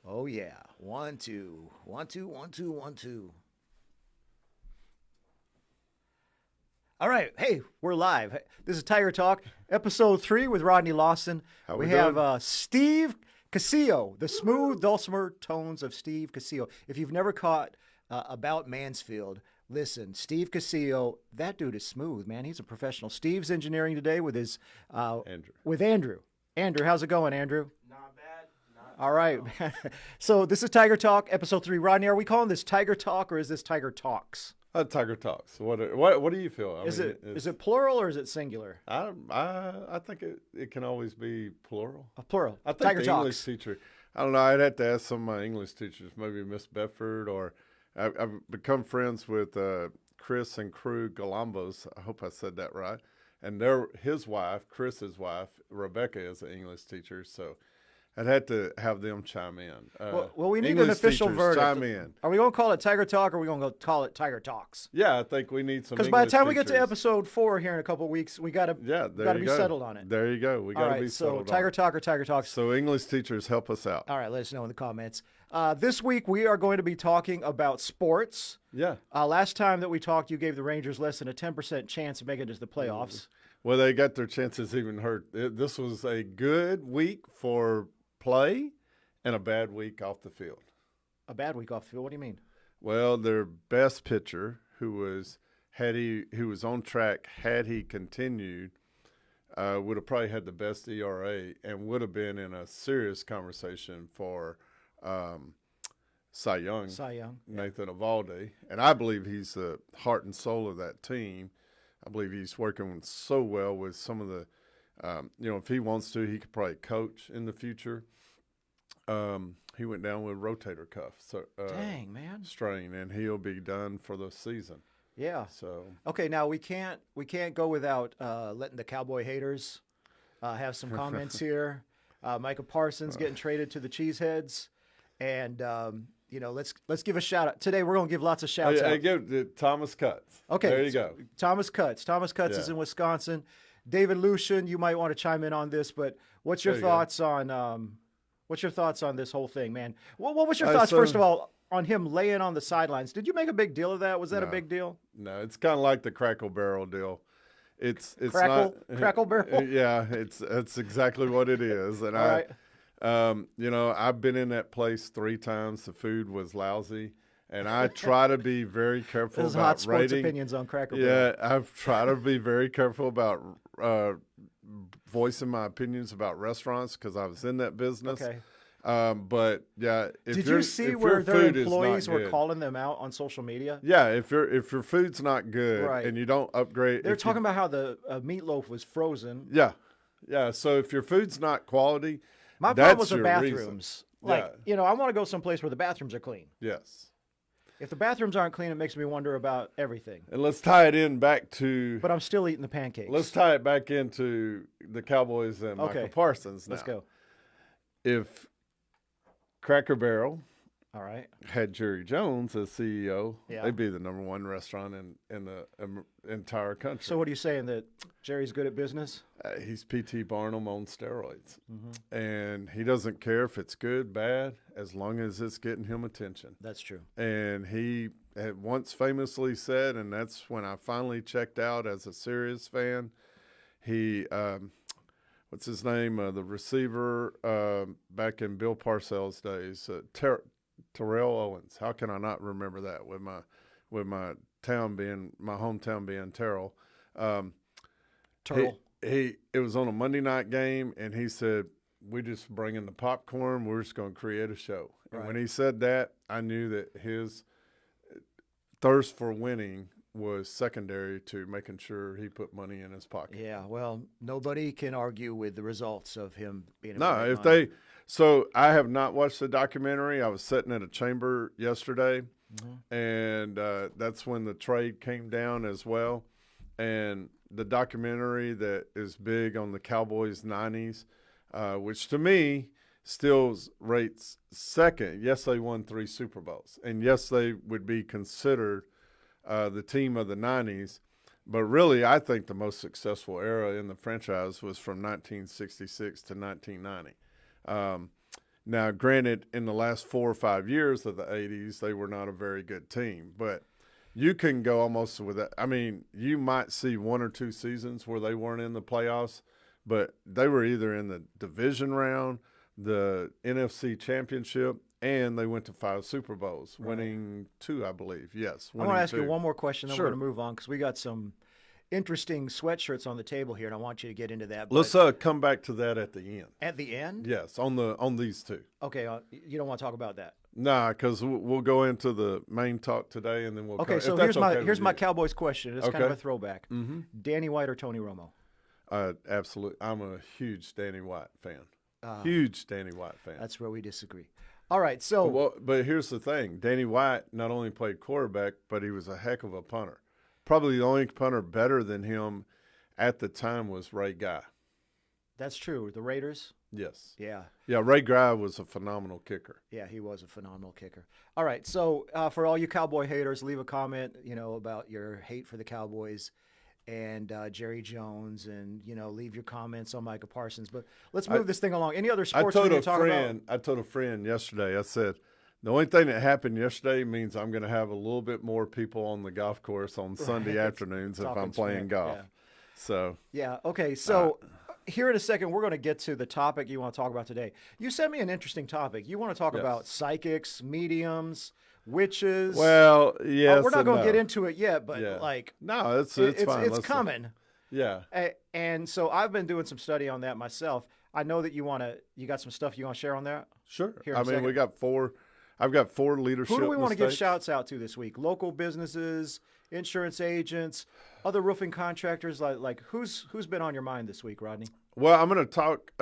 Oh yeah. 1 2 1 2 1 2 1 2. All right. Hey, we're live. This is Tiger Talk, episode 3 with Rodney Lawson. How We we have doing? Steve Casillo, the smooth dulcimer tones of Steve Casillo. If you've never caught About Mansfield, listen, Steve Casillo, that dude is smooth, man. He's a professional. Steve's engineering today with his Andrew. with Andrew. Andrew, how's it going, Andrew? Not bad. Not All right. So this is Tiger Talk, episode 3. Rodney, are we calling this Tiger Talk or is this Tiger Talks? Tiger Talks. What do you feel? Is it plural or is it singular? I think it can always be plural. Plural. I think Tiger the Talks. English teacher. I don't know. I'd have to ask some of my English teachers, maybe Miss Bedford, or I've become friends with Chris and Crew Galambos. I hope I said that right. And his wife, Chris's wife, Rebecca, is an English teacher. So I'd have to have them chime in. Well, we need English an official teachers, verdict. Chime in. Are we going to call it Tiger Talk or are we going to call it Tiger Talks? Yeah, I think we need some. Because by the English time we get to teachers. episode 4 here in a couple of weeks, we got to be settled on it. There you go. We All got to right, be so settled Tiger on it. Talk or Tiger Talks. So English teachers, help us out. All right, let us know in the comments. This week we are going to be talking about sports. Yeah. Last time that we talked, you gave the Rangers less than a 10% chance of making it to the playoffs. Well, they got their chances even hurt. This was a good week for play and a bad week off the field. A bad week off the field. What do you mean? Well, their best pitcher, who was on track, had he continued, would have probably had the best ERA and would have been in a serious conversation for Cy Young. Nathan Eovaldi, and I believe he's the heart and soul of that team. I believe he's working so well with some of the, if he wants to, he could probably coach in the future. He went down with rotator cuff, Dang, man. strain, and he'll be done for the season. Yeah. So Okay, now we can't go without letting the Cowboy haters have some comments here. Micah Parsons getting traded to the Cheeseheads, and let's give a shout out today. We're gonna give lots of shouts out. I give Thomas Cutts. Okay, there you go. Thomas Cutts. Thomas Cutts is in Wisconsin. David Lucian, you might want to chime in on this, but what's your thoughts on this whole thing, man? What was your thoughts first of all on him laying on the sidelines? Did you make a big deal of that? Was that a big deal? No, it's kind of like the Crackle Barrel deal. It's Crackle Barrel. Yeah, it's exactly what it is. And All right. I've been in that place 3 times. The food was lousy, and I try to be very careful This is about hot sports rating. opinions on Crackle Barrel. Yeah, I've tried to be very careful about voicing my opinions about restaurants because I was in that business. Okay. But yeah, Did you see where their employees were calling them out on social media? Yeah, if your food's not good Right. and you don't upgrade, They're talking about how the meatloaf was frozen. Yeah. So if your food's not quality, My problem that's was the your bathrooms. reason. I want to go someplace where the bathrooms are clean. Yes. If the bathrooms aren't clean, it makes me wonder about everything. And let's tie it in back to. But I'm still eating the pancakes. Let's tie it back into the Cowboys and Okay. Michael Parsons. Now. Let's go. If Cracker Barrel All right. had Jerry Jones as CEO, Yeah. they'd be the #1 restaurant in the entire country. So what are you saying, that Jerry's good at business? He's P.T. Barnum on steroids. Mm-hmm. And he doesn't care if it's good, bad, as long as it's getting him attention. That's true. And he had once famously said, and that's when I finally checked out as a serious fan, he, what's his name, the receiver back in Bill Parcells' days, Terrell Owens. How can I not remember that with my hometown being Terrell? Turtle. It was on a Monday night game, and he said, "We just bring in the popcorn. We're just going to create a show." And Right. when he said that, I knew that his thirst for winning was secondary to making sure he put money in his pocket. Yeah, well, nobody can argue with the results of him being a No, great if mind. so I have not watched the documentary. I was sitting at a chamber yesterday, Mm-hmm. and that's when the trade came down as well. And the documentary that is big on the Cowboys 90s, which to me still rates second. Yes, they won 3 Super Bowls, and yes, they would be considered the team of the 90s. But really, I think the most successful era in the franchise was from 1966 to 1990. Now, granted, in the last 4 or 5 years of the 80s, they were not a very good team. But you can go almost with that. I mean, you might see 1 or 2 seasons where they weren't in the playoffs, but they were either in the division round, the NFC championship, and they went to 5 Super Bowls, winning 2, I believe. Yes. I want to ask you one more question, then Sure. we're going to move on because we got some interesting sweatshirts on the table here, and I want you to get into that. Let's come back to that at the end. At the end? Yes, on these 2. Okay, you don't want to talk about that. Nah, because we'll go into the main talk today, and then we'll. Okay, so here's my Cowboys question. It's kind of a throwback. Mm-hmm. Danny White or Tony Romo? Absolutely, I'm a huge Danny White fan. Huge Danny White fan. That's where we disagree. All right, so but here's the thing: Danny White not only played quarterback, but he was a heck of a punter. Probably the only punter better than him at the time was Ray Guy. That's true. The Raiders? Yes. Yeah. Yeah, Ray Guy was a phenomenal kicker. Yeah, he was a phenomenal kicker. All right, so for all you Cowboy haters, leave a comment, about your hate for the Cowboys and Jerry Jones, and, leave your comments on Micah Parsons. But let's move this thing along. Any other sports we need to talk about? I told a friend yesterday, I said, the only thing that happened yesterday means I'm going to have a little bit more people on the golf course on Sunday afternoons if I'm playing golf. Yeah. So yeah, okay. So here in a second, we're going to get to the topic you want to talk about today. You sent me an interesting topic. You want to talk about psychics, mediums, witches. Well, yes. We're not going to get into it yet, but no, it's fine. It's coming. Yeah. And so I've been doing some study on that myself. I know that you got some stuff you want to share on that. Sure. We got 4. I've got 4 leadership. Who do we want to give shouts out to this week? Local businesses, insurance agents, other roofing contractors. Like who's been on your mind this week, Rodney? Well, I'm going to talk.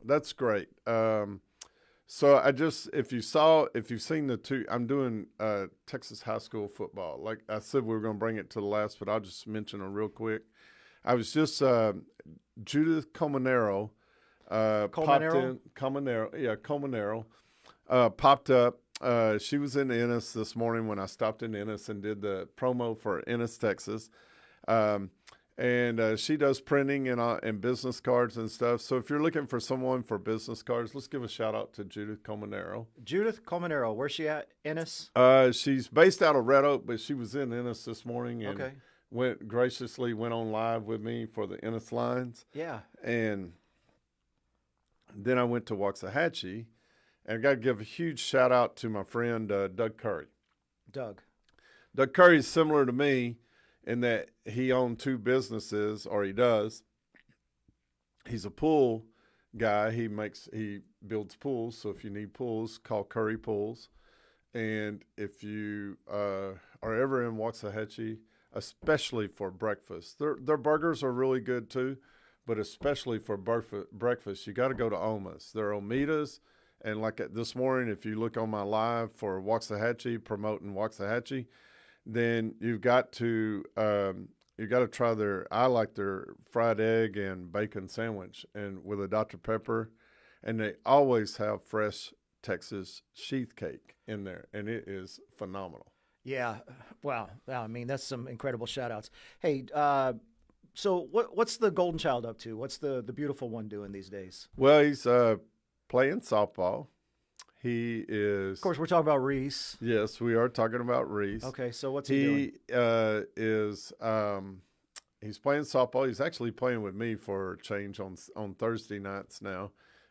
That's great. So if you've seen the 2, I'm doing Texas high school football. Like I said, we were going to bring it to the last, but I'll just mention it real quick. I was just Judith Comanero. Popped up. She was in Ennis this morning when I stopped in Ennis and did the promo for Ennis, Texas. And she does printing and business cards and stuff. So if you're looking for someone for business cards, let's give a shout out to Judith Comanero. Judith Comanero, where's she at? Ennis? She's based out of Red Oak, but she was in Ennis this morning and went on live with me for the Ennis lines. Yeah. And then I went to Waxahachie. And I got to give a huge shout out to my friend Doug Curry. Doug Curry is similar to me in that he owned 2 businesses, or he does. He's a pool guy. He builds pools. So if you need pools, call Curry Pools. And if you are ever in Waxahachie, especially for breakfast, their burgers are really good too, but especially for breakfast, you got to go to Oma's. They're Omitas. And like this morning, if you look on my live for Waxahachie, promoting Waxahachie, then you've got to try I like their fried egg and bacon sandwich and with a Dr. Pepper. And they always have fresh Texas sheath cake in there. And it is phenomenal. Yeah. Wow. I mean, that's some incredible shout outs. Hey, so what's the golden child up to? What's the beautiful one doing these days? Well, he's playing softball. He is. Of course, we're talking about Reese. Yes, we are talking about Reese. Okay, so what's he doing? He's playing softball. He's actually playing with me for a change on Thursday nights now.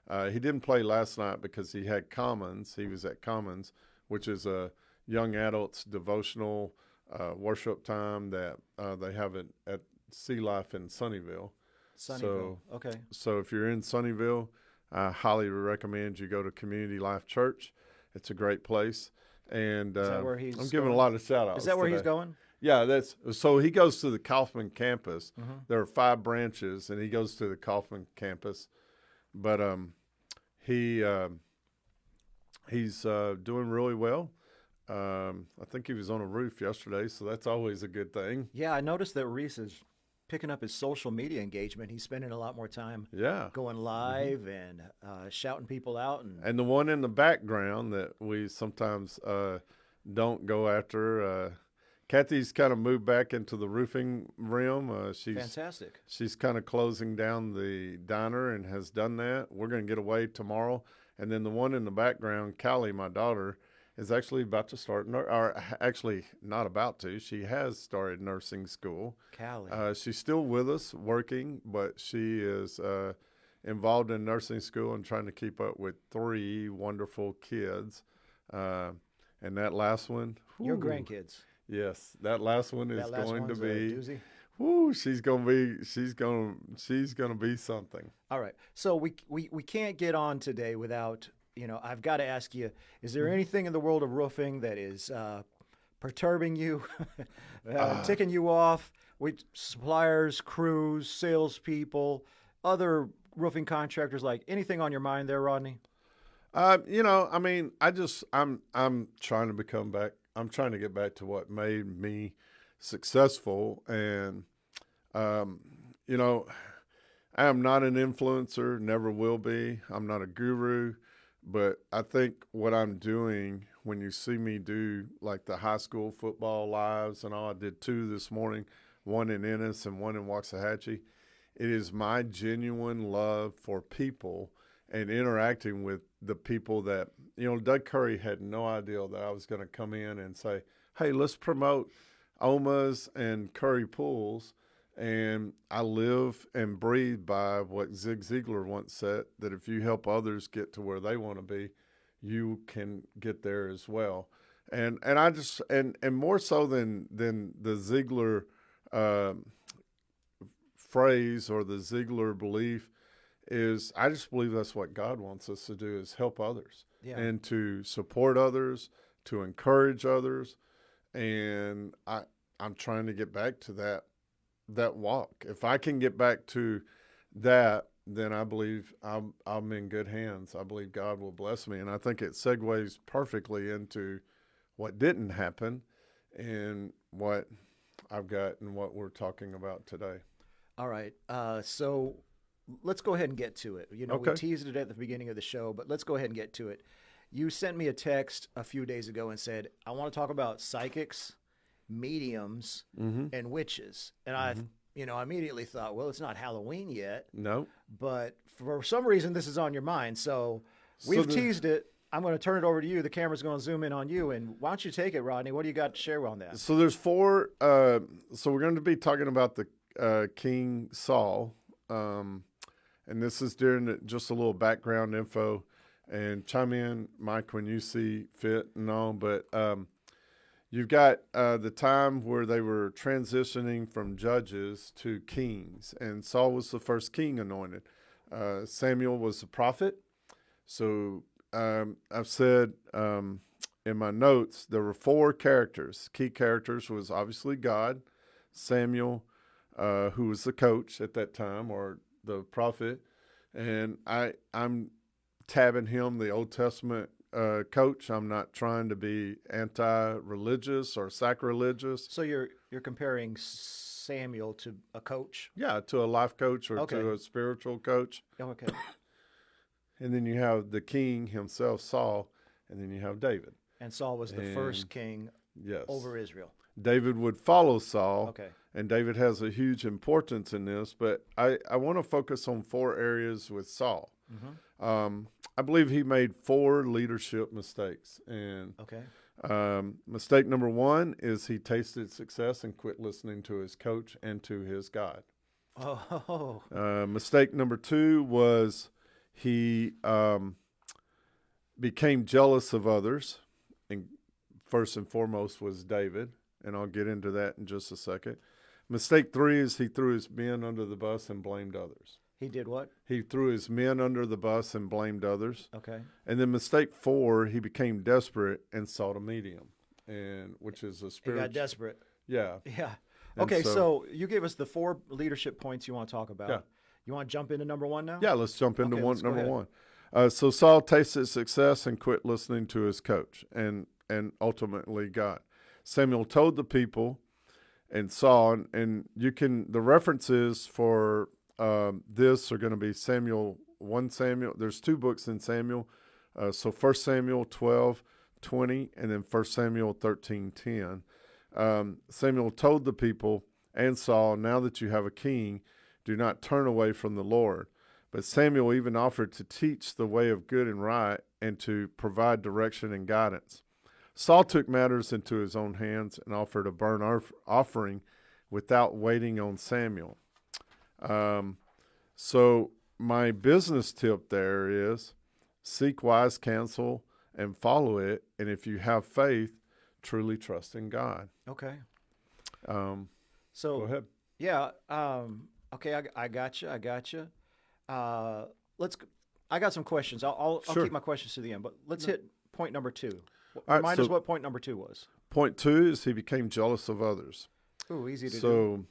He didn't play last night because he had Commons. He was at Commons, which is a young adults devotional worship time that they have it at Sea Life in Sunnyvale. Okay. So if you're in Sunnyvale, I highly recommend you go to Community Life Church. It's a great place. And is that where he's I'm giving a lot of shout-outs. Is that where he's going? Yeah, so he goes to the Kaufman campus. Mm-hmm. There are 5 branches, and he goes to the Kaufman campus. But he's doing really well. I think he was on a roof yesterday, so that's always a good thing. Yeah, I noticed that Reese is picking up his social media engagement. He's spending a lot more time going live and shouting people out. And the one in the background that we sometimes don't go after, Kathy's kind of moved back into the roofing realm. She's fantastic. She's kind of closing down the diner and has done that. We're going to get away tomorrow And then the one in the background, Callie, my daughter, is actually about to start, or actually not about to. She has started nursing school. Callie. She's still with us working, but she is involved in nursing school and trying to keep up with 3 wonderful kids. And that last one, Your grandkids. yes, that last one is going to be. Doozy. Woo, she's gonna be something. All right. So we can't get on today without, I've got to ask you, is there anything in the world of roofing that is perturbing you, ticking you off? With suppliers, crews, salespeople, other roofing contractors, like anything on your mind there, Rodney? I mean, I'm trying to become back. I'm trying to get back to what made me successful. And, I am not an influencer, never will be. I'm not a guru, but I think what I'm doing when you see me do like the high school football lives and all, I did 2 this morning, one in Ennis and one in Waxahachie. It is my genuine love for people and interacting with the people that, Doug Curry had no idea that I was going to come in and say, hey, let's promote OMAs and Curry pools. And I live and breathe by what Zig Ziglar once said, that if you help others get to where they want to be, you can get there as well. And I just, and more so than the Ziglar phrase or the Ziglar belief, is I just believe that's what God wants us to do, is help others and to support others, to encourage others. And I'm trying to get back to that walk. If I can get back to that, then I believe I'm in good hands. I believe God will bless me. And I think it segues perfectly into what didn't happen and what I've got and what we're talking about today. All right. So let's go ahead and get to it. Okay. We teased it at the beginning of the show, but let's go ahead and get to it. You sent me a text a few days ago and said, I want to talk about psychics, mediums, and witches. And I immediately thought, well, it's not Halloween yet. No. But for some reason, this is on your mind. So we've teased it. I'm going to turn it over to you. The camera's going to zoom in on you. And why don't you take it, Rodney? What do you got to share on that? So there's 4. So we're going to be talking about the King Saul. And this is during just a little background info. And chime in, Mike, when you see fit and all. But you've got the time where they were transitioning from judges to kings. And Saul was the first king anointed. Samuel was the prophet. So I've said in my notes, there were 4 characters. Key characters was obviously God, Samuel, who was the coach at that time, or the prophet. And I'm tabbing him the Old Testament coach. I'm not trying to be anti-religious or sacrilegious. So you're comparing Samuel to a coach? Yeah, to a life coach or to a spiritual coach. Okay. And then you have the king himself, Saul, and then you have David. And Saul was the first king over Israel. David would follow Saul. Okay. And David has a huge importance in this, but I want to focus on 4 areas with Saul. I believe he made 4 leadership mistakes. And mistake number 1 is he tasted success and quit listening to his coach and to his God. Mistake number 2 was he became jealous of others. And first and foremost was David. And I'll get into that in just a second. Mistake 3 is he threw his men under the bus and blamed others. He did what? He threw his men under the bus and blamed others. Okay. And then mistake 4, he became desperate and sought a medium, which is a spiritual. He got desperate. Yeah. Yeah. Okay, so you gave us the 4 leadership points you want to talk about. Yeah. You want to jump into number 1 now? Yeah, let's jump into number 1. So Saul tasted success and quit listening to his coach and ultimately God. Samuel told the people and Saul, and you can, the references for this are going to be Samuel, 1 Samuel. There's 2 books in Samuel. So 1 Samuel 12:20 and then 1 Samuel 13:10. Samuel told the people and Saul, now that you have a king, do not turn away from the Lord, But Samuel even offered to teach the way of good and right and to provide direction and guidance. Saul took matters into his own hands and offered a burnt offering without waiting on Samuel. So my business tip there is seek wise counsel and follow it. And if you have faith, truly trust in God. Okay. So go ahead. Yeah. Okay. I got you. I got some questions. I'll keep my questions to the end, but let's hit point number 2. Remind us what point number 2 was. Point 2 is he became jealous of others. Ooh, easy to do. So,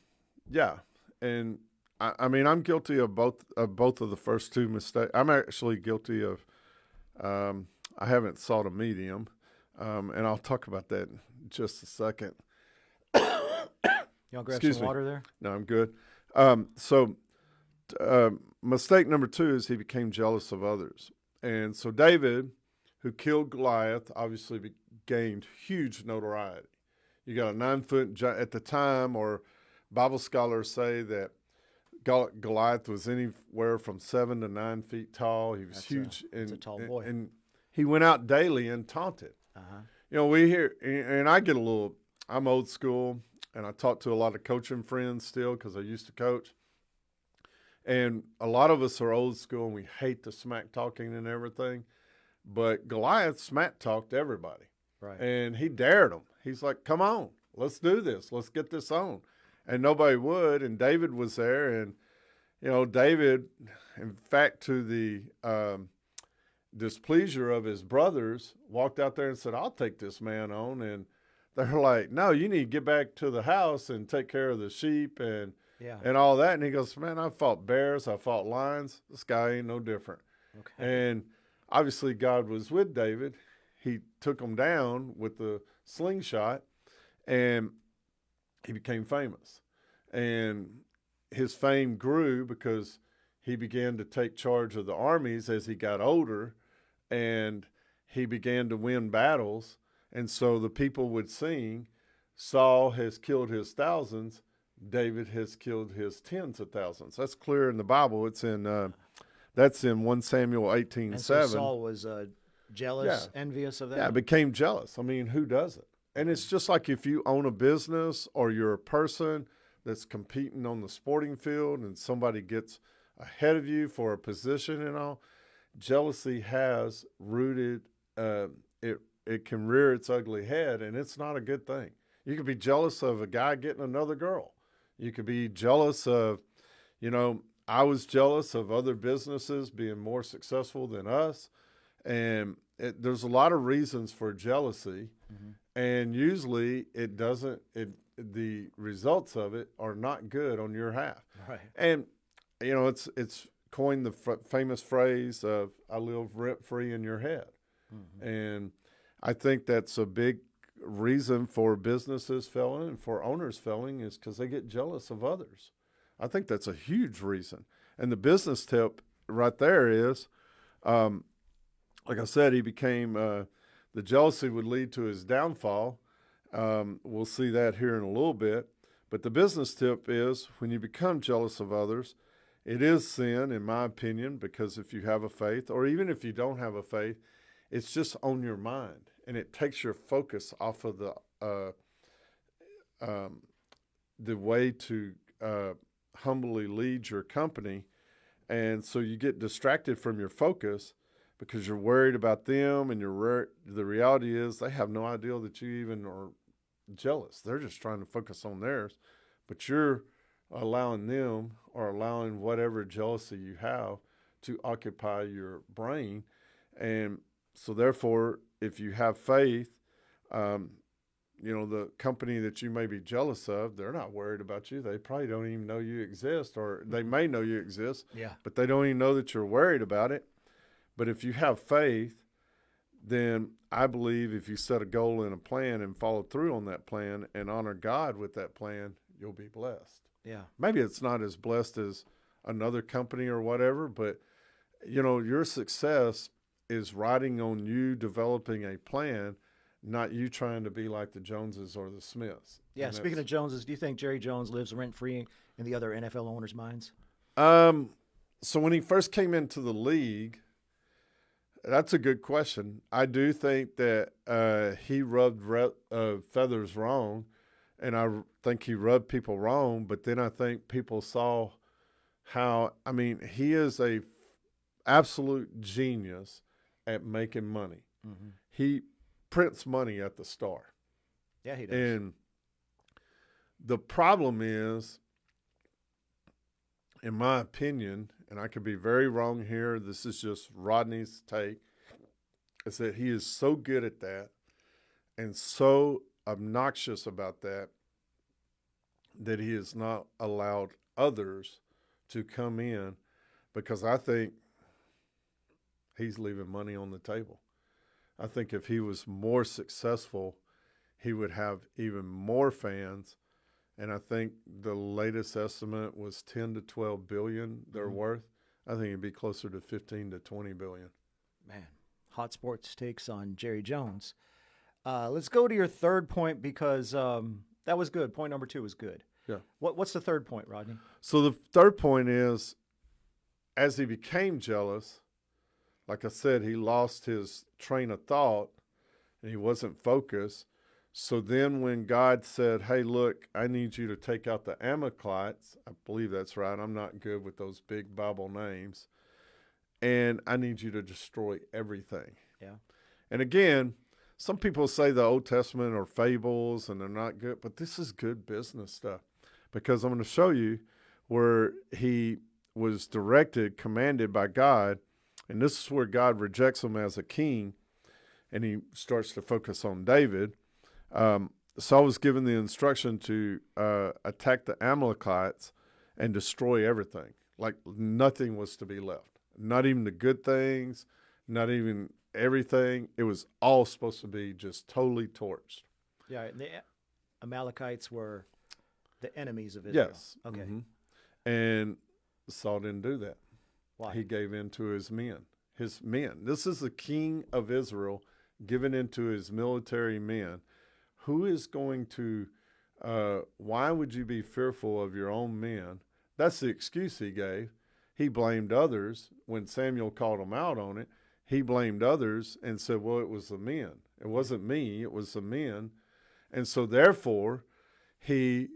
yeah. And I mean, I'm guilty of both of the first 2 mistakes. I'm actually guilty of, I haven't sought a medium, and I'll talk about that in just a second. You want to grab some water there? No, I'm good. Mistake number 2 is he became jealous of others. And so David, who killed Goliath, obviously gained huge notoriety. You got a 9-foot at the time, or Bible scholars say that Goliath was anywhere from 7 to 9 feet tall. He was huge. That's a tall boy. And he went out daily and taunted. Uh-huh. You know, we hear, and I get I'm old school, and I talk to a lot of coaching friends still because I used to coach. And a lot of us are old school, and we hate the smack talking and everything. But Goliath smack talked everybody. Right. And he dared them. He's like, come on, let's do this. Let's get this on. And nobody would. And David was there. And, you know, David, in fact, to the displeasure of his brothers, walked out there and said, I'll take this man on. And they're like, no, you need to get back to the house and take care of the sheep and all that. And he goes, man, I fought bears. I fought lions. This guy ain't no different. Okay. And obviously God was with David. He took him down with the slingshot, and he became famous. And his fame grew because he began to take charge of the armies as he got older, and he began to win battles. And so the people would sing, Saul has killed his thousands, David has killed his tens of thousands. That's clear in the Bible. It's in that's in 1 Samuel 18:7. And so Saul was jealous, envious of that? Yeah, became jealous. I mean, who doesn't? And it's just like if you own a business or you're a person that's competing on the sporting field and somebody gets ahead of you for a position and all, jealousy has rooted, it can rear its ugly head, and it's not a good thing. You could be jealous of a guy getting another girl. You could be jealous of, I was jealous of other businesses being more successful than us. And there's a lot of reasons for jealousy. Mm-hmm. And usually the results of it are not good on your half. Right. And, it's coined the famous phrase of, I live rent-free in your head. Mm-hmm. And I think that's a big reason for businesses failing and for owners failing is because they get jealous of others. I think that's a huge reason. And the business tip right there is, like I said, he became, the jealousy would lead to his downfall. We'll see that here in a little bit. But the business tip is when you become jealous of others, it is sin, in my opinion, because if you have a faith, or even if you don't have a faith, it's just on your mind. And it takes your focus off of the way to humbly lead your company. And so you get distracted from your focus because you're worried about them, and the reality is they have no idea that you even are jealous. They're just trying to focus on theirs, but you're allowing them or allowing whatever jealousy you have to occupy your brain. And so therefore, if you have faith, the company that you may be jealous of, they're not worried about you. They probably don't even know you exist, or they may know you exist, but they don't even know that you're worried about it. But if you have faith, then I believe if you set a goal and a plan and follow through on that plan and honor God with that plan, you'll be blessed. Yeah. Maybe it's not as blessed as another company or whatever, but, your success is riding on you developing a plan, not you trying to be like the Joneses or the Smiths. Yeah, speaking of Joneses, do you think Jerry Jones lives rent-free in the other NFL owners' minds? So when he first came into the league, that's a good question. I do think that he rubbed feathers wrong, and I think he rubbed people wrong. But then I think people saw how, I mean, he is a absolute genius at making money. Mm-hmm. He prints money at the Star. Yeah, he does. And the problem is, in my opinion, and I could be very wrong here, this is just Rodney's take, is that he is so good at that and so obnoxious about that that he has not allowed others to come in, because I think he's leaving money on the table. I think if he was more successful, he would have even more fans. And I think the latest estimate was 10 to 12 billion they're worth. I think it'd be closer to 15 to 20 billion. Man, hot sports takes on Jerry Jones. Let's go to your third point, because that was good. Point number 2 was good. Yeah. What's the third point, Rodney? So the third point is, as he became jealous, like I said, he lost his train of thought and he wasn't focused. So then when God said, hey, look, I need you to take out the Amalekites, I believe that's right. I'm not good with those big Bible names. And I need you to destroy everything. Yeah. And again, some people say the Old Testament are fables and they're not good, but this is good business stuff, because I'm going to show you where he was directed, commanded by God. And this is where God rejects him as a king, and he starts to focus on David. Saul was given the instruction to attack the Amalekites and destroy everything. Like nothing was to be left. Not even the good things, not even everything. It was all supposed to be just totally torched. Yeah, the Amalekites were the enemies of Israel. Yes. Okay. Mm-hmm. And Saul didn't do that. Why? He gave in to his men. His men. This is the king of Israel giving in to his military men. Who is going to, why would you be fearful of your own men? That's the excuse he gave. He blamed others. When Samuel called him out on it, he blamed others and said, well, it was the men. It wasn't me, it was the men. And so therefore, he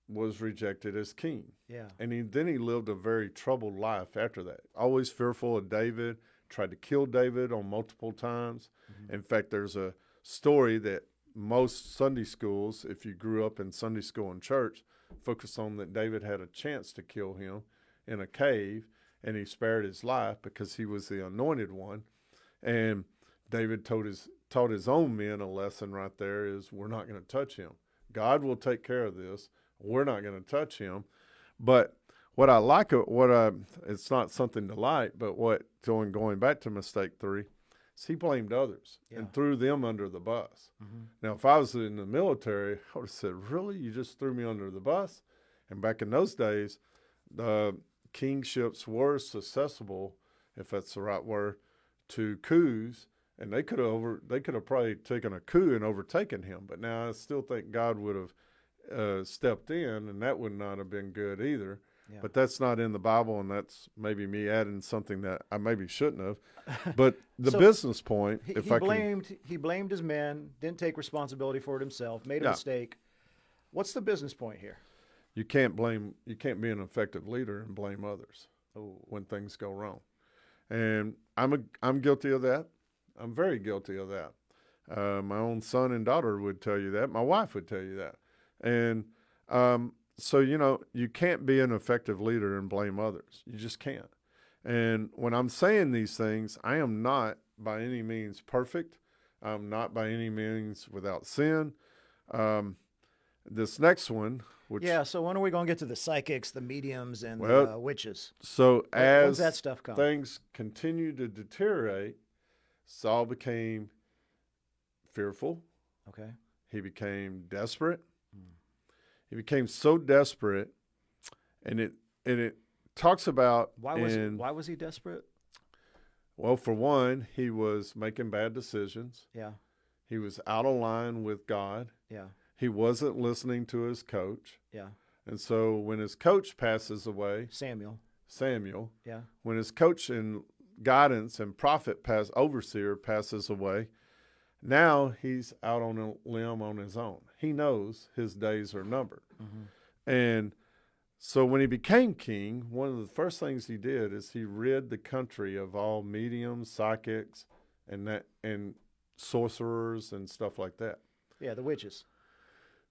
was rejected as king. Yeah. And then he lived a very troubled life after that. Always fearful of David, tried to kill David on multiple times. Mm-hmm. In fact, there's a story that most Sunday schools, if you grew up in Sunday school and church, focus on that David had a chance to kill him in a cave, and he spared his life because he was the anointed one. And David taught his own men a lesson right there, is we're not going to touch him. God will take care of this. We're not going to touch him. But what I like, it's not something to like, but going back to mistake 3, is he blamed others and threw them under the bus. Mm-hmm. Now, if I was in the military, I would have said, really? You just threw me under the bus? And back in those days, the kingships were susceptible, if that's the right word, to coups, and they could have probably taken a coup and overtaken him. But now I still think God would have stepped in, and that would not have been good either. Yeah. But that's not in the Bible, and that's maybe me adding something that I maybe shouldn't have. But the business point, he blamed his men, didn't take responsibility for it himself, made a mistake. What's the business point here? You can't be an effective leader and blame others when things go wrong. And I'm guilty of that. I'm very guilty of that. My own son and daughter would tell you that. My wife would tell you that. And so, you can't be an effective leader and blame others. You just can't. And when I'm saying these things, I am not by any means perfect. I'm not by any means without sin. This next one, so when are we going to get to the psychics, the mediums, and the witches? So when's that stuff come? Things continue to deteriorate, Saul became fearful. Okay. He became desperate. He became so desperate, and it talks about why was he desperate? Well, for one, he was making bad decisions. Yeah. He was out of line with God. Yeah. He wasn't listening to his coach. Yeah. And so when his coach passes away, Samuel, Samuel. Yeah. When his coach and guidance and overseer passes away, now he's out on a limb on his own. He knows his days are numbered. Mm-hmm. And so when he became king, one of the first things he did is he rid the country of all mediums, psychics, and sorcerers and stuff like that. Yeah, the witches.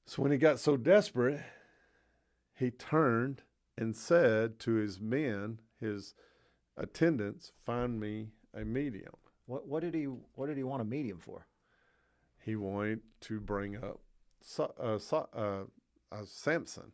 So when he got so desperate, he turned and said to his men, his attendants, "Find me a medium." What did he want a medium for? He wanted to bring up Samson.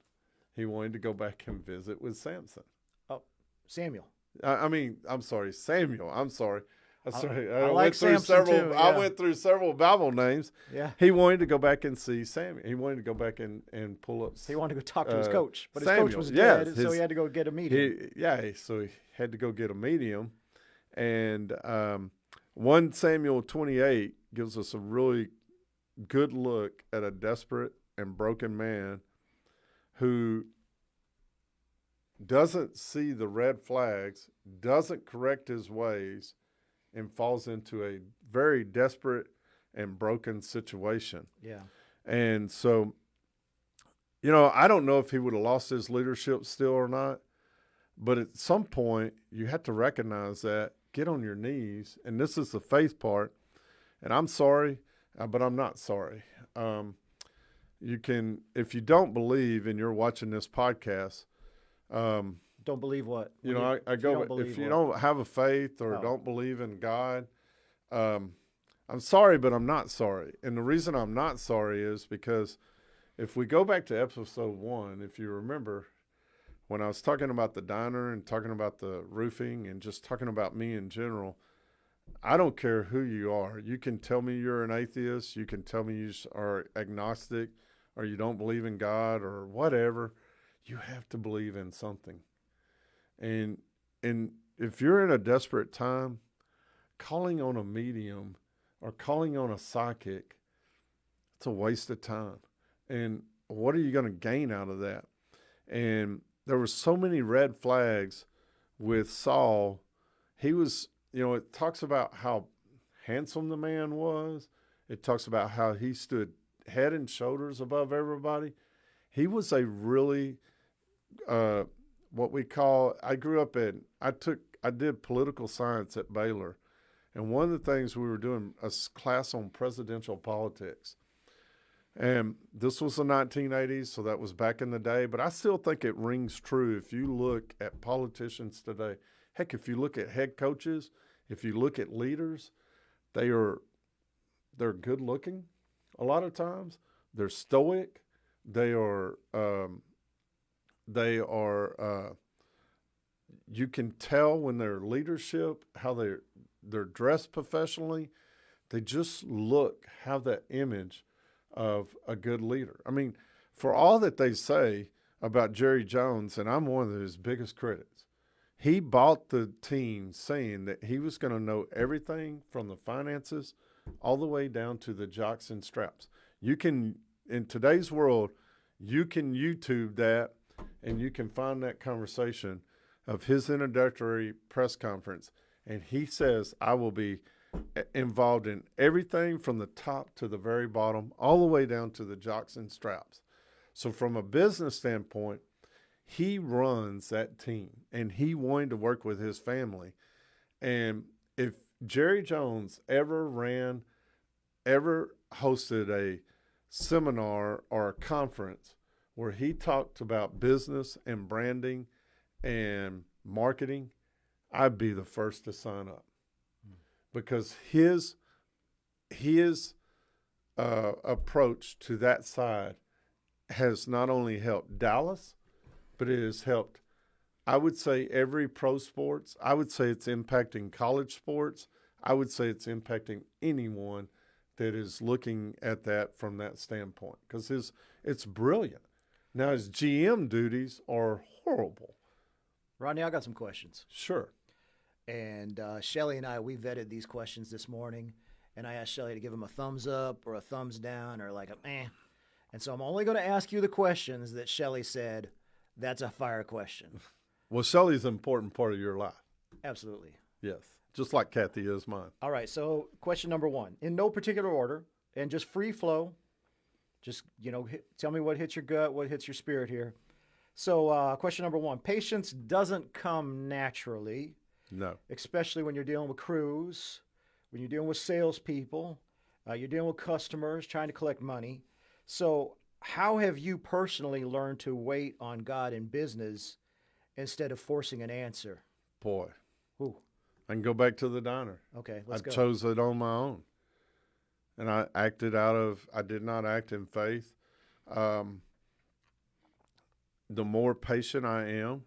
He wanted to go back and visit with Samson. Oh, Samuel. I'm sorry, Samuel. I'm sorry. I like Samson too. Yeah. I went through several Bible names. Yeah. He wanted to go back and see Samuel. He wanted to go back and pull up. He wanted to go talk to his coach, but Samuel. his coach was dead, so he had to go get a medium. So he had to go get a medium. And 1 Samuel 28 gives us a really good look at a desperate and broken man who doesn't see the red flags, doesn't correct his ways, and falls into a very desperate and broken situation. Yeah. And so, I don't know if he would have lost his leadership still or not, but at some point you have to recognize that, get on your knees, and this is the faith part, and I'm sorry, but I'm not sorry. You can, if you don't believe and you're watching this podcast, don't believe what? I go, if you don't have a faith or don't believe in God, I'm sorry, but I'm not sorry. And the reason I'm not sorry is because if we go back to episode 1, if you remember, when I was talking about the diner and talking about the roofing and just talking about me in general, I don't care who you are. You can tell me you're an atheist. You can tell me you are agnostic or you don't believe in God or whatever. You have to believe in something. And if you're in a desperate time, calling on a medium or calling on a psychic, it's a waste of time. And what are you going to gain out of that? And there were so many red flags with Saul. He was, it talks about how handsome the man was. It talks about how he stood head and shoulders above everybody. He was a really what we call, I did political science at Baylor. And one of the things we were doing a class on presidential politics. And this was the 1980s, so that was back in the day. But I still think it rings true if you look at politicians today. Heck, if you look at head coaches, if you look at leaders, they're good looking a lot of times. They're stoic. You can tell when their leadership, how they're dressed professionally. They just have that image of a good leader. I mean, for all that they say about Jerry Jones, and I'm one of his biggest critics, he bought the team saying that he was going to know everything from the finances all the way down to the jocks and straps. You can, in today's world, you can YouTube that and you can find that conversation of his introductory press conference. And he says, I will be involved in everything from the top to the very bottom, all the way down to the jocks and straps. So from a business standpoint, he runs that team and he wanted to work with his family. And if Jerry Jones ever hosted a seminar or a conference where he talked about business and branding and marketing, I'd be the first to sign up. Because his approach to that side has not only helped Dallas, but it has helped, I would say, every pro sports. I would say it's impacting college sports. I would say it's impacting anyone that is looking at that from that standpoint, because it's brilliant. Now, his GM duties are horrible. Rodney, I got some questions. Sure. And Shelly and I, we vetted these questions this morning, and I asked Shelly to give them a thumbs up or a thumbs down or like a meh. And so I'm only going to ask you the questions that Shelly said, that's a fire question. Well, Shelly's an important part of your life. Absolutely. Yes. Just like Kathy is mine. All right. So question number 1, in no particular order and just free flow. Just, tell me what hits your gut, what hits your spirit here. So question number 1, patience doesn't come naturally. No. Especially when you're dealing with crews, when you're dealing with salespeople, you're dealing with customers trying to collect money. So how have you personally learned to wait on God in business instead of forcing an answer? Boy. Ooh. I can go back to the diner. Okay, let's go. I chose it on my own. And I did not act in faith. The more patient I am,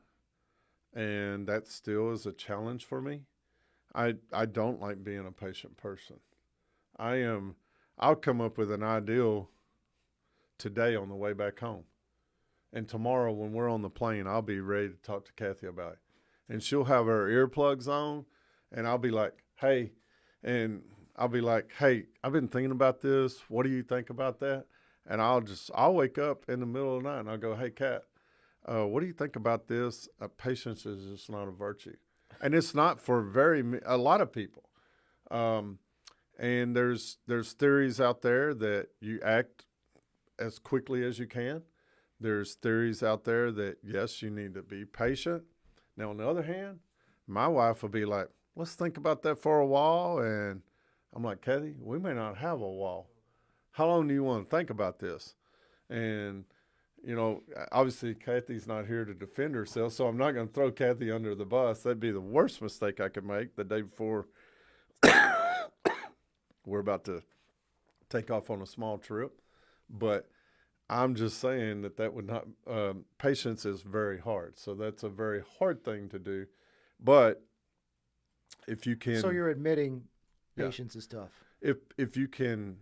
and that still is a challenge for me. I don't like being a patient person. I'll come up with an ideal today on the way back home. And tomorrow when we're on the plane, I'll be ready to talk to Kathy about it. And she'll have her earplugs on, and I'll be like, hey, I've been thinking about this. What do you think about that? And I'll wake up in the middle of the night and I'll go, hey, Kat, what do you think about this? Patience is just not a virtue. And it's not for a lot of people. And there's theories out there that you act as quickly as you can. There's theories out there that, yes, you need to be patient. Now, on the other hand, my wife will be like, let's think about that for a while. And I'm like, Kathy, we may not have a while. How long do you want to think about this? And, obviously Kathy's not here to defend herself, so I'm not going to throw Kathy under the bus. That'd be the worst mistake I could make the day before we're about to take off on a small trip. But I'm just saying that would not, patience is very hard. So that's a very hard thing to do. But if you can. So you're admitting patience is tough. If you can,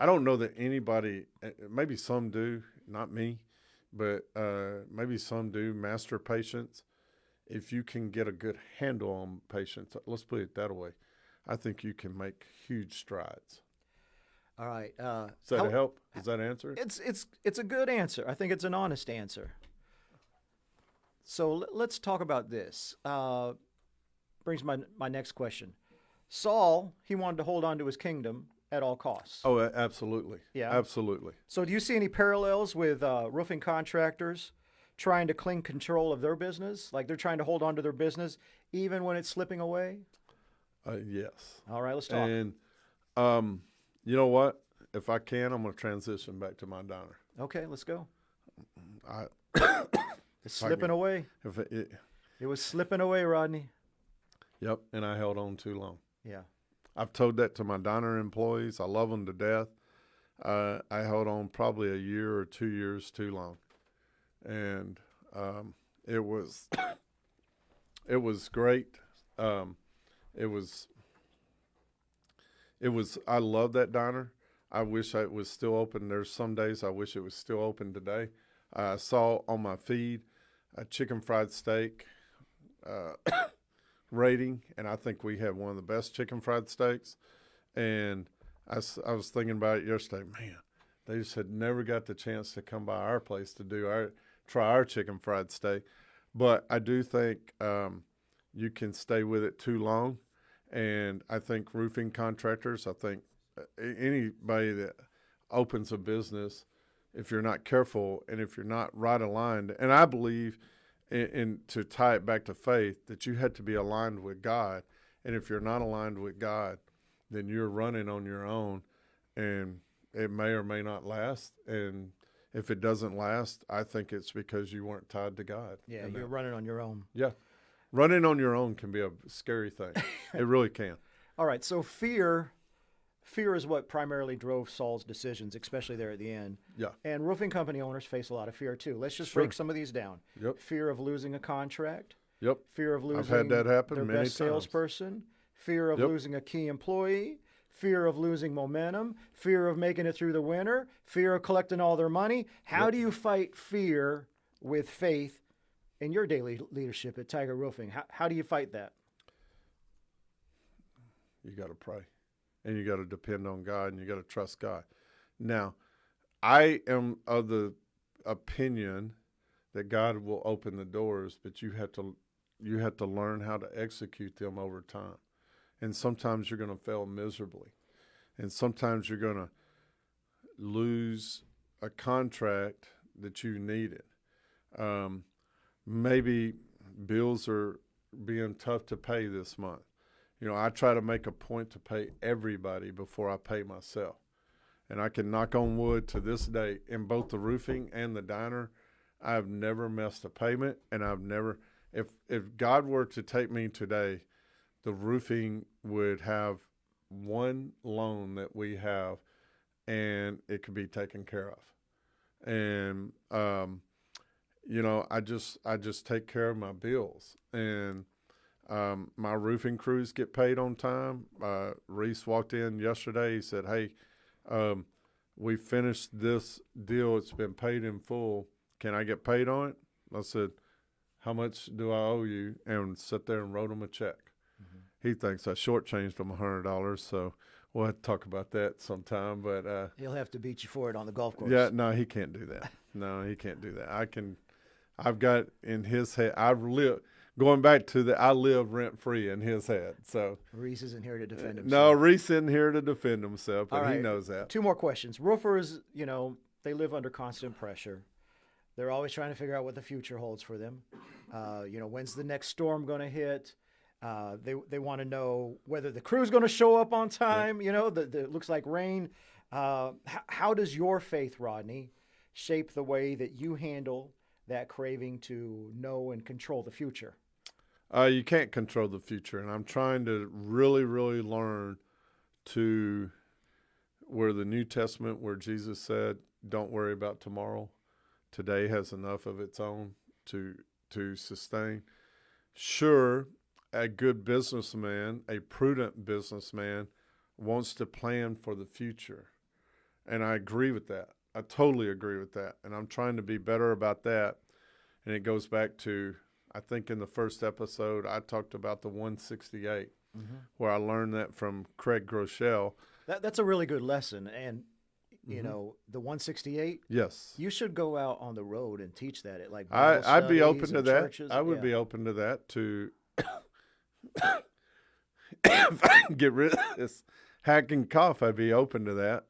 I don't know that anybody, maybe some do, not me, but maybe some do master patience. If you can get a good handle on patience, let's put it that way, I think you can make huge strides. All right. Does that help? Does that answer? It's a good answer. I think it's an honest answer. So let's talk about this. Brings my next question. Saul, he wanted to hold on to his kingdom at all costs. Oh, absolutely. Yeah. Absolutely. So do you see any parallels with roofing contractors trying to cling control of their business? Like they're trying to hold on to their business even when it's slipping away? Yes. All right, let's talk. And you know what? If I can, I'm going to transition back to my diner. Okay, let's go. It's I slipping can- away. It was slipping away, Rodney. Yep, and I held on too long. Yeah. I've told that to my diner employees. I love them to death. I held on probably a year or 2 years too long. And it was great. I love that diner. I wish it was still open. There's some days I wish it was still open today. I saw on my feed a chicken fried steak rating, and I think we have one of the best chicken fried steaks. And I was thinking about it yesterday. Man, they just had never got the chance to come by our place to try our chicken fried steak. But I do think you can stay with it too long. And I think roofing contractors, I think anybody that opens a business, if you're not careful and if you're not right aligned, and I believe in to tie it back to faith, that you had to be aligned with God. And if you're not aligned with God, then you're running on your own, and it may or may not last. And if it doesn't last, I think it's because you weren't tied to God. Yeah, you're running on your own. Yeah. Running on your own can be a scary thing. It really can. All right, so fear is what primarily drove Saul's decisions, especially there at the end. Yeah. And roofing company owners face a lot of fear too. Let's just Sure. break some of these down. Yep. Fear of losing a contract. Yep. Fear of losing I've had that happen their many best times. salesperson. Fear of Yep. losing a key employee. Fear of losing momentum. Fear of making it through the winter. Fear of collecting all their money. How Yep. do you fight fear with faith in your daily leadership at Tiger Roofing? How do you fight that? You got to pray, and you got to depend on God, and you got to trust God. Now, I am of the opinion that God will open the doors, but you have to learn how to execute them over time. And sometimes you're going to fail miserably. And sometimes you're going to lose a contract that you needed. Maybe bills are being tough to pay this month. I try to make a point to pay everybody before I pay myself. And I can knock on wood to this day, in both the roofing and the diner, I've never missed a payment, and I've never, if God were to take me today, the roofing would have one loan that we have, and it could be taken care of. And, I just take care of my bills. And my roofing crews get paid on time. Reese walked in yesterday. He said, hey, we finished this deal. It's been paid in full. Can I get paid on it? I said, how much do I owe you? And sat there and wrote him a check. Mm-hmm. He thinks I shortchanged him $100, so we'll have to talk about that sometime. But he'll have to beat you for it on the golf course. Yeah, no, he can't do that. No, he can't do that. I've got in his head, going back to I live rent-free in his head. So Reese isn't here to defend himself. No, Reese isn't here to defend himself, but right. He knows that. 2 more questions. Roofers, they live under constant pressure. They're always trying to figure out what the future holds for them. When's the next storm going to hit? They want to know whether the crew's going to show up on time. Yeah. It looks like rain. How does your faith, Rodney, shape the way that you handle that craving to know and control the future? You can't control the future, and I'm trying to really, really learn to where the New Testament, where Jesus said, don't worry about tomorrow. Today has enough of its own to sustain. Sure, a good businessman, a prudent businessman, wants to plan for the future. And I agree with that. I totally agree with that. And I'm trying to be better about that. And it goes back to, I think in the first episode, I talked about the 168, where I learned that from Craig Groeschel. That's a really good lesson. And, the 168, yes, you should go out on the road and teach that at I'd be open to that. Churches. I would be open to that to if I can get rid of this hacking cough, I'd be open to that.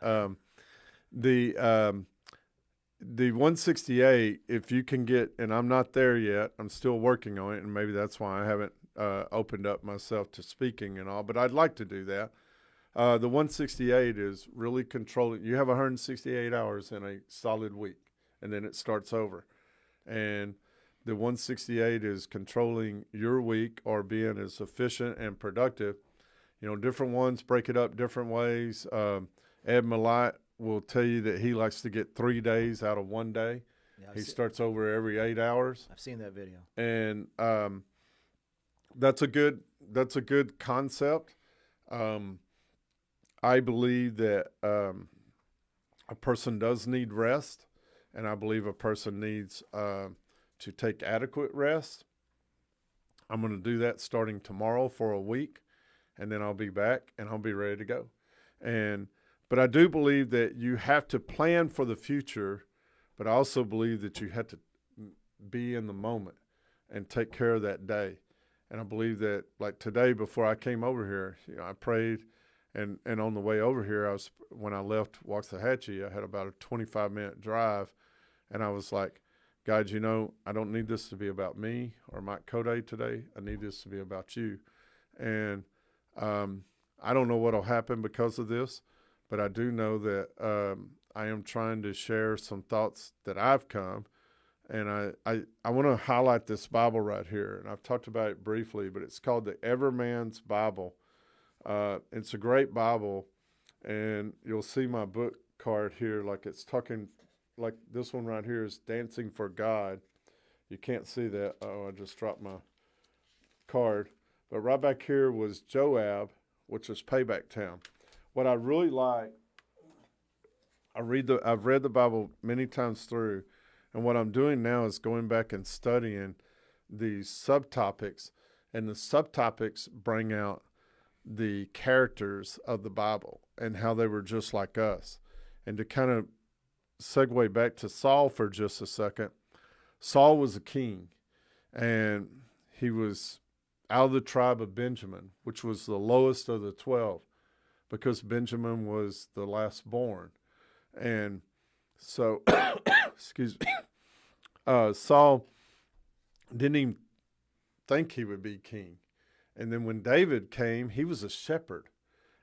The 168, if you can get, and I'm not there yet, I'm still working on it, and maybe that's why I haven't opened up myself to speaking and all, but I'd like to do that. The 168 is really controlling. You have 168 hours in a solid week, and then it starts over. And the 168 is controlling your week or being as efficient and productive. Different ones break it up different ways. Ed Malott will tell you that he likes to get 3 days out of 1 day. Yeah, he starts over every 8 hours. I've seen that video. And that's a good concept. I believe that a person does need rest, and I believe a person needs to take adequate rest. I'm going to do that starting tomorrow for a week, and then I'll be back and I'll be ready to go. But I do believe that you have to plan for the future, but I also believe that you have to be in the moment and take care of that day. And I believe that, like today, before I came over here, I prayed, and on the way over here, when I left Waxahachie, I had about a 25-minute drive, and I was like, God, I don't need this to be about me or Mike Code today. I need this to be about you. And I don't know what will happen because of this, but I do know that I am trying to share some thoughts that I've come. And I want to highlight this Bible right here. And I've talked about it briefly, but it's called the Everman's Bible. It's a great Bible. And you'll see my book card here, like it's talking, like this one right here is Dancing for God. You can't see that. Oh, I just dropped my card. But right back here was Joab, which is Payback Town. What I really like, I've read the Bible many times through, and what I'm doing now is going back and studying the subtopics, and the subtopics bring out the characters of the Bible and how they were just like us. And to kind of segue back to Saul for just a second, Saul was a king, and he was out of the tribe of Benjamin, which was the lowest of the 12, because Benjamin was the last born. And so, excuse me, Saul didn't even think he would be king. And then when David came, he was a shepherd,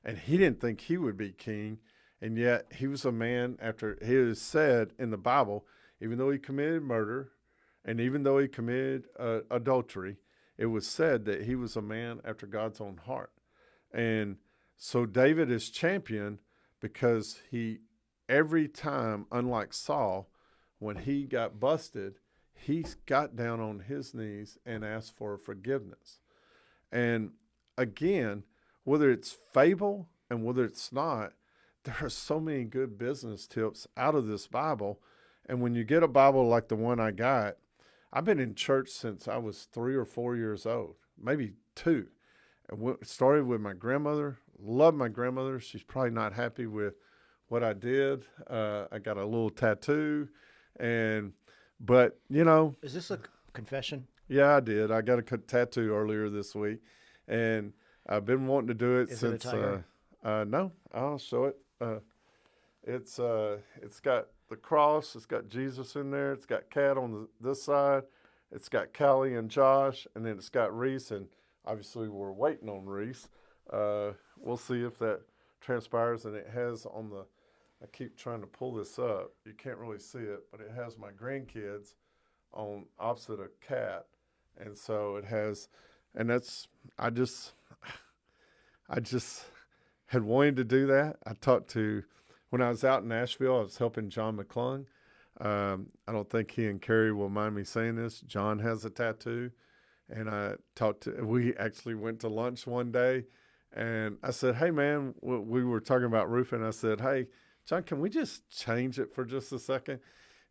and he didn't think he would be king. And yet he was a man after, he is said in the Bible, even though he committed murder and even though he committed adultery, it was said that he was a man after God's own heart. And so David is championed because he, every time, unlike Saul, when he got busted, he got down on his knees and asked for forgiveness. And again, whether it's fable and whether it's not, there are so many good business tips out of this Bible. And when you get a Bible like the one I got, I've been in church since I was 3 or 4 years old, maybe 2. It started with my grandmother. Love my grandmother. She's probably not happy with what I did. I got a little tattoo, but you know. Is this a confession? Yeah, I did. I got a tattoo earlier this week, and I've been wanting to do it since. It a tiger? No, I'll show it. It's got the cross. It's got Jesus in there. It's got Kat on this side. It's got Callie and Josh, and then it's got Reese. And obviously, we're waiting on Reese. We'll see if that transpires. And it has on the. I keep trying to pull this up. You can't really see it, but it has my grandkids on opposite of Kat, and so it has. And that's I just had wanted to do that. I talked to. When I was out in Nashville, I was helping John McClung. I don't think he and Carrie will mind me saying this. John has a tattoo. And we actually went to lunch one day. And I said, hey, man, we were talking about roofing. I said, hey, John, can we just change it for just a second?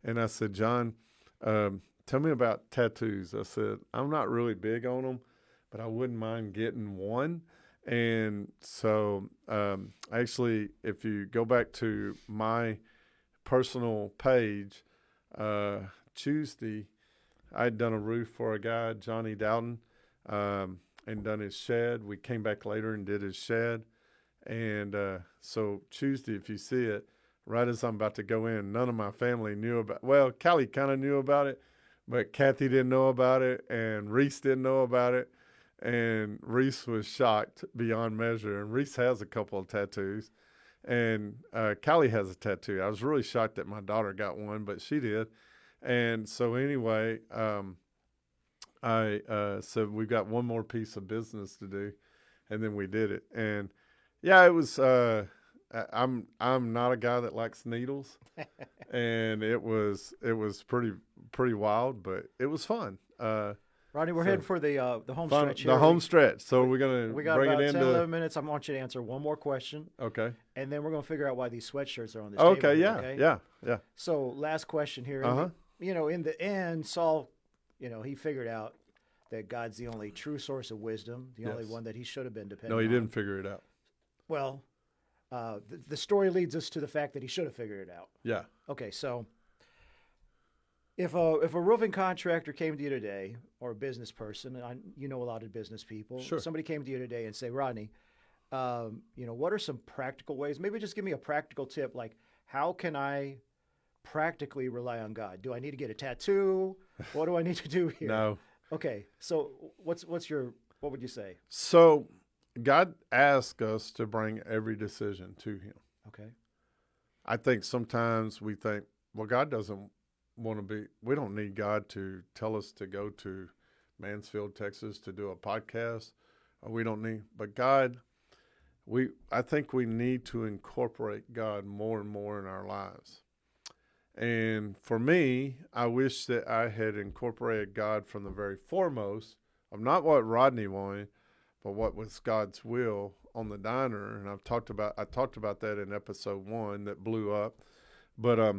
And I said, John, tell me about tattoos. I said, I'm not really big on them, but I wouldn't mind getting one. And so actually, if you go back to my personal page, Tuesday, I'd done a roof for a guy, Johnny Dowden, and done his shed. We came back later and did his shed. And so Tuesday, if you see it, right as I'm about to go in, none of my family knew about it. Well, Callie kind of knew about it, but Kathy didn't know about it, and Reese didn't know about it. And Reese was shocked beyond measure. And Reese has a couple of tattoos. And Callie has a tattoo. I was really shocked that my daughter got one, but she did. And so anyway, I said, we've got one more piece of business to do. And then we did it. And, yeah, it was I'm not a guy that likes needles. And it was pretty wild, but it was fun. Rodney, we're heading for the home stretch here. The home stretch. So we're going to we got bring about it 10, into 11 minutes. I want you to answer one more question. Okay. And then we're going to figure out why these sweatshirts are on this Okay, table. yeah, Okay, yeah. So last question here. Uh-huh. In the end, Saul, he figured out that God's the only true source of wisdom, the only one that he should have been dependent on. No, he didn't figure it out. Well, the story leads us to the fact that he should have figured it out. Yeah. Okay, so if a roofing contractor came to you today, or a business person, you know a lot of business people. Sure. Somebody came to you today and say, Rodney, what are some practical ways? Maybe just give me a practical tip, like how can I practically rely on God? Do I need to get a tattoo? What do I need to do here? No. Okay, so what would you say? So God asks us to bring every decision to him. Okay. I think sometimes we think, well, God doesn't want to be, we don't need God to tell us to go to Mansfield, Texas to do a podcast. We don't need, but God, I think we need to incorporate God more and more in our lives. And for me, I wish that I had incorporated God from the very foremost of not what Rodney wanted, but what was God's will on the diner. And I talked about that in episode 1 that blew up. But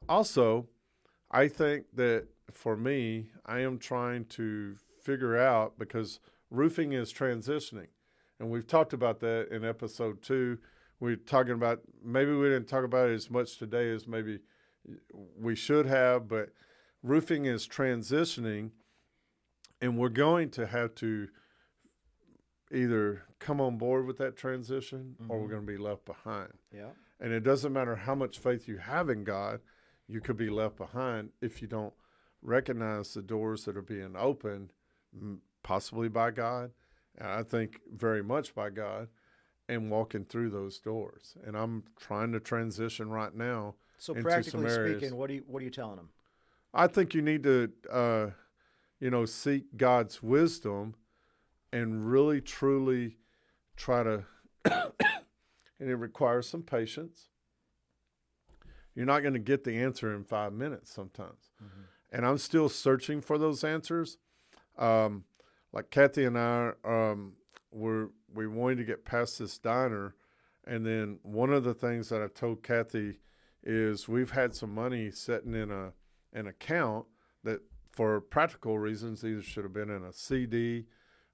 also, I think that for me, I am trying to figure out, because roofing is transitioning. And we've talked about that in episode 2. We're talking about, maybe we didn't talk about it as much today as maybe we should have, but roofing is transitioning, and we're going to have to either come on board with that transition or we're going to be left behind. Yeah. And it doesn't matter how much faith you have in God, you could be left behind if you don't recognize the doors that are being opened, possibly by God, and I think very much by God, and walking through those doors. And I'm trying to transition right now. So into practically some areas. speaking, what are you telling them? I think you need to, seek God's wisdom and really, truly try to, and it requires some patience. You're not going to get the answer in 5 minutes sometimes. Mm-hmm. And I'm still searching for those answers. Like Kathy and I, we wanted to get past this diner. And then one of the things that I told Kathy is we've had some money sitting in an account that for practical reasons either should have been in a CD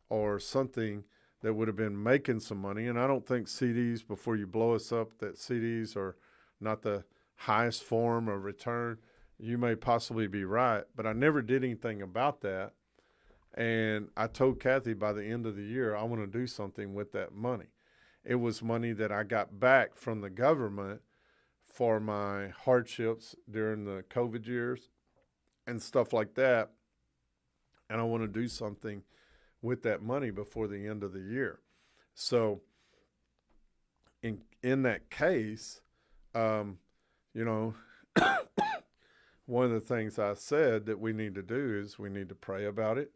or something that would have been making some money. And I don't think CDs, before you blow us up, that CDs are not the highest form of return. You may possibly be right, but I never did anything about that. And I told Kathy by the end of the year, I want to do something with that money. It was money that I got back from the government for my hardships during the COVID years and stuff like that. And I want to do something with that money before the end of the year. So in that case, one of the things I said that we need to do is we need to pray about it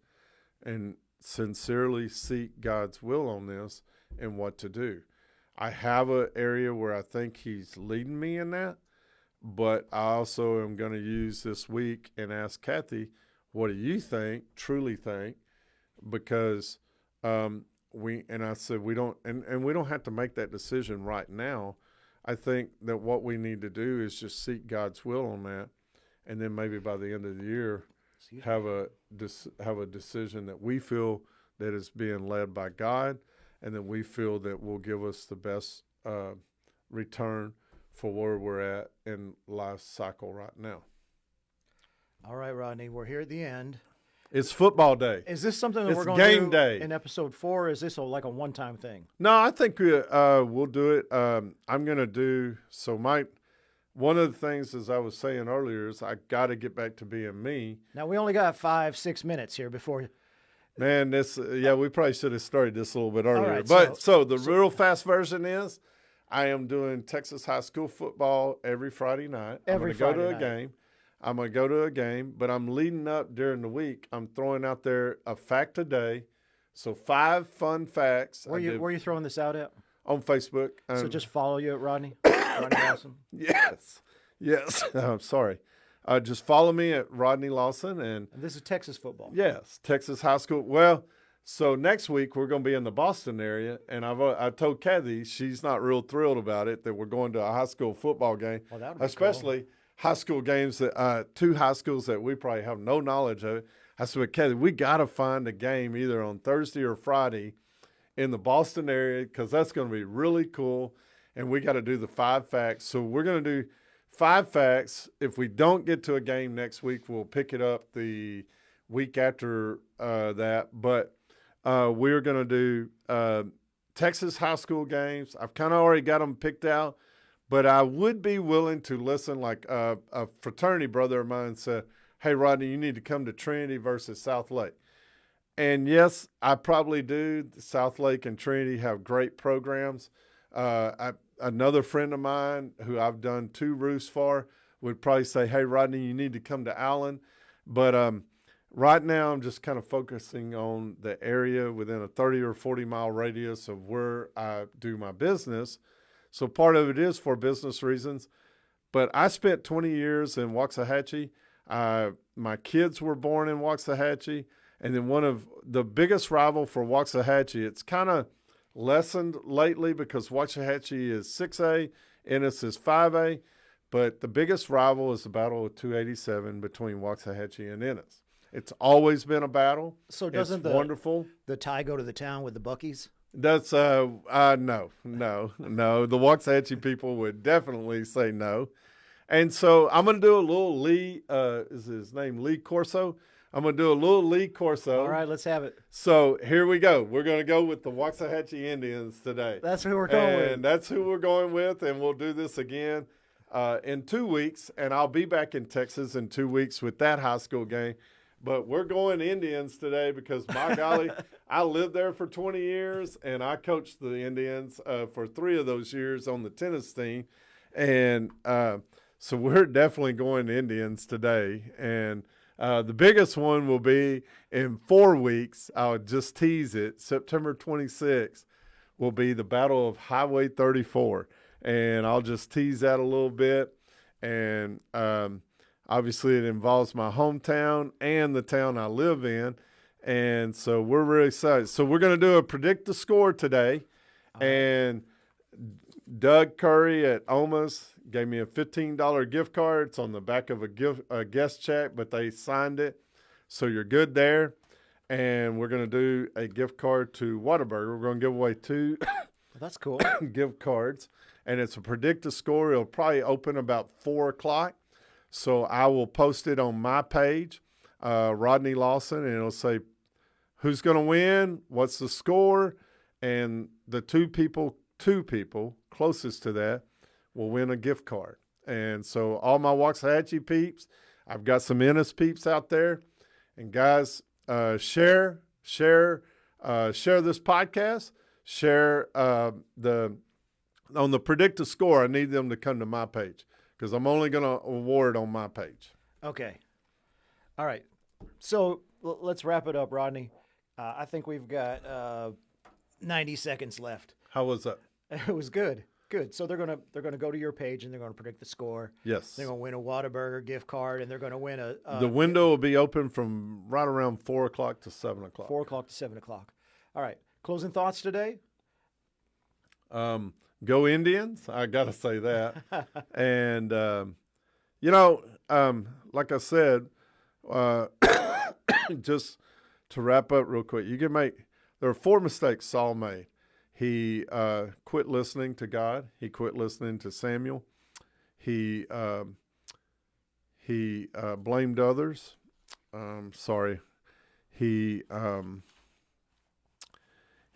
and sincerely seek God's will on this and what to do. I have an area where I think he's leading me in that, but I also am going to use this week and ask Kathy, what do you truly think? Because I said we don't, and we don't have to make that decision right now. I think that what we need to do is just seek God's will on that, and then maybe by the end of the year, have a decision that we feel that is being led by God, and that we feel that will give us the best return for where we're at in life cycle right now. All right, Rodney, we're here at the end. It's football day. Is this something that we're going to do in episode 4? Or is this like a one-time thing? No, I think we'll do it. I'm going to do so. One of the things, as I was saying earlier, is I got to get back to being me. Now we only got 5-6 minutes here before. Man, we probably should have started this a little bit earlier. Right, but so the real fast version is, I am doing Texas high school football every Friday night. I'm going to go to a game. I'm going to go to a game, but I'm leading up during the week. I'm throwing out there a fact a day. So 5 fun facts. Where are you throwing this out at? On Facebook. So just follow you at Rodney? Rodney Lawson? Yes. I'm sorry. Just follow me at Rodney Lawson. And this is Texas football. Yes, Texas high school. Well, so next week we're going to be in the Boston area, and I told Kathy she's not real thrilled about it that we're going to a high school football game, especially cool. High school games that 2 high schools that we probably have no knowledge of. I said, Kathy, we got to find a game either on Thursday or Friday in the Boston area because that's going to be really cool, and we got to do the 5 facts. So we're going to do 5 facts. If we don't get to a game next week, we'll pick it up the week after that. But we're going to do Texas high school games. I've kind of already got them picked out, but I would be willing to listen. Like a fraternity brother of mine said, hey, Rodney, you need to come to Trinity versus South Lake. And, yes, I probably do. South Lake and Trinity have great programs. Another friend of mine who I've done 2 roofs for would probably say, hey, Rodney, you need to come to Allen. But right now I'm just kind of focusing on the area within a 30 or 40-mile radius of where I do my business. So part of it is for business reasons. But I spent 20 years in Waxahachie. My kids were born in Waxahachie. And then one of the biggest rival for Waxahachie, it's kind of lessened lately because Waxahachie is 6A, Ennis is 5A. But the biggest rival is the Battle of 287 between Waxahachie and Ennis. It's always been a battle. So doesn't the tie go to the town with the Buckies? That's no. The Waxahachie people would definitely say no. And so I'm going to do a little Lee, is his name Lee Corso? I'm going to do a little Lee Corso. All right, let's have it. So here we go. We're going to go with the Waxahachie Indians today. That's who we're going with. And that's who we're going with, and we'll do this again in 2 weeks. And I'll be back in Texas in 2 weeks with that high school game. But we're going Indians today because, my golly, I lived there for 20 years, and I coached the Indians for 3 of those years on the tennis team. And so we're definitely going Indians today. And the biggest one will be in 4 weeks. I'll just tease it. September 26th will be the Battle of Highway 34. And I'll just tease that a little bit. And obviously, it involves my hometown and the town I live in. And so we're really excited. So we're going to do a predict the score today. And Doug Curry at Oma's gave me a $15 gift card. It's on the back of a guest check, but they signed it. So you're good there. And we're going to do a gift card to Whataburger. We're going to give away 2 That's cool. gift cards. And it's a predict the score. It'll probably open about 4 o'clock. So I will post it on my page, Rodney Lawson, and it'll say who's going to win, what's the score, and the two people closest to that will win a gift card. And so all my Waxahachie peeps, I've got some Ennis peeps out there. And guys, share this podcast, share on the predict the score. I need them to come to my page, because I'm only going to award on my page. Okay. All right. So let's wrap it up, Rodney. I think we've got 90 seconds left. How was that? It was good. Good. So they're gonna go to your page and they're gonna predict the score. Yes. They're gonna win a Whataburger gift card, and they're gonna win the window will be open from right around 4 o'clock to 7 o'clock. 4 o'clock to 7 o'clock. All right. Closing thoughts today? Go Indians. I got to say that. And, like I said, just to wrap up real quick, there are 4 mistakes Saul made. He quit listening to God. He quit listening to Samuel. He blamed others. He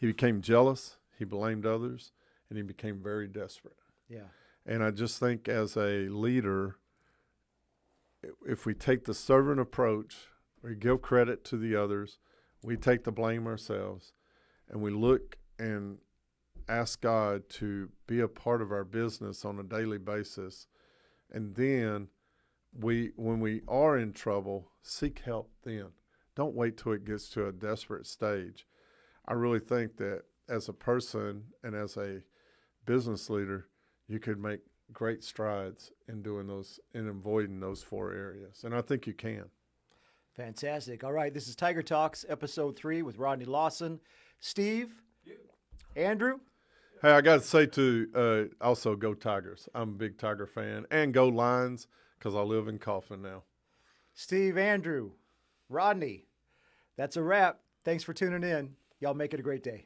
became jealous. He blamed others. And he became very desperate. Yeah. And I just think as a leader, if we take the servant approach, we give credit to the others, we take the blame ourselves, and we look and ask God to be a part of our business on a daily basis. And then when we are in trouble, seek help then. Don't wait till it gets to a desperate stage. I really think that as a person and as a business leader, you could make great strides in doing those and avoiding those 4 areas. And I think you can. Fantastic. All right. This is Tiger Talks, episode 3 with Rodney Lawson. Steve, Andrew. Hey, I got to say too, also go Tigers. I'm a big Tiger fan, and go Lions, because I live in Coffin now. Steve, Andrew, Rodney. That's a wrap. Thanks for tuning in. Y'all make it a great day.